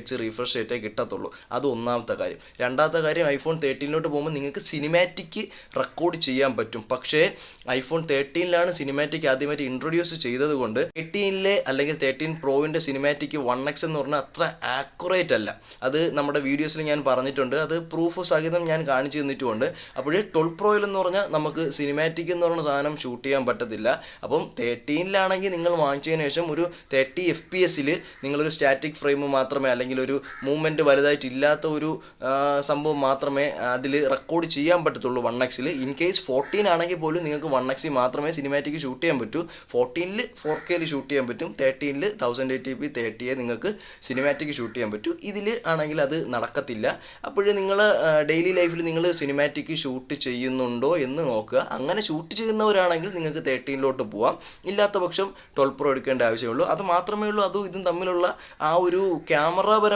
H refresh റേറ്റേ കിട്ടത്തുള്ളൂ. അത് ഒന്നാമത്തെ കാര്യം. രണ്ടാമത്തെ കാര്യം, ഐഫോൺ 13 പോകുമ്പോൾ നിങ്ങൾക്ക് സിനിമാറ്റിക് റെക്കോർഡ് ചെയ്യാൻ പറ്റും. പക്ഷേ ഐഫോൺ 13 സിനിമാറ്റിക് ആദ്യമായിട്ട് ഇൻട്രൊഡ്യൂസ് ചെയ്തത് കൊണ്ട് 13 അല്ലെങ്കിൽ 13 പ്രോവിൻ്റെ സിനിമാറ്റിക് 1x എന്ന് പറഞ്ഞാൽ അത്ര ആക്യുറേറ്റ് അല്ല. അത് നമ്മുടെ വീഡിയോസിൽ ഞാൻ പറഞ്ഞിട്ടുണ്ട്, അത് പ്രൂഫ് സഹിതം ഞാൻ കാണിച്ചു തന്നിട്ടുമുണ്ട്. അപ്പോൾ 12 പ്രോയിൽ എന്ന് പറഞ്ഞാൽ നമുക്ക് സിനിമാറ്റിക് എന്ന് പറഞ്ഞ സാധനം ഷൂട്ട് ചെയ്യാൻ പറ്റത്തില്ല. അപ്പം 13 നിങ്ങൾ വാങ്ങിച്ചതിന് ശേഷം ഒരു 30 FPS നിങ്ങളൊരു സ്റ്റാറ്റിക് ഫ്രെയിം മാത്രമേ, അല്ലെങ്കിൽ ഒരു മൂവ്മെൻറ്റ് വലുതായിട്ടില്ലാത്ത ഒരു സംഭവം മാത്രമേ അതിൽ റെക്കോർഡ് ചെയ്യാൻ പറ്റത്തുള്ളൂ 1x. ഇൻ കേസ് 14 ആണെങ്കിൽ പോലും നിങ്ങൾക്ക് 1x മാത്രമേ സിനിമാറ്റിക് ഷൂട്ട് ചെയ്യാൻ പറ്റൂ. 14 4K ഷൂട്ട് ചെയ്യാൻ പറ്റും, 13 1080p 30 നിങ്ങൾക്ക് സിനിമാറ്റിക് ഷൂട്ട് ചെയ്യാൻ പറ്റൂ. ഇതിൽ ആണെങ്കിൽ അത് നടക്കത്തില്ല. അപ്പോൾ നിങ്ങൾ ഡെയിലി ലൈഫിൽ നിങ്ങൾ സിനിമാറ്റിക് ഷൂട്ട് ചെയ്യുന്നുണ്ടോ എന്ന് നോക്കുക. അങ്ങനെ ഷൂട്ട് ചെയ്യുന്നവരാണെങ്കിൽ നിങ്ങൾക്ക് 13 പോവാം. ഇല്ലാത്ത പക്ഷം 12 പ്രോ എടുക്കേണ്ട ആവശ്യമുള്ളൂ. അത് മാത്രമേ ഉള്ളൂ. അതും ഇതും തമ്മിലുള്ള ആ ഒരു ക്യാമറ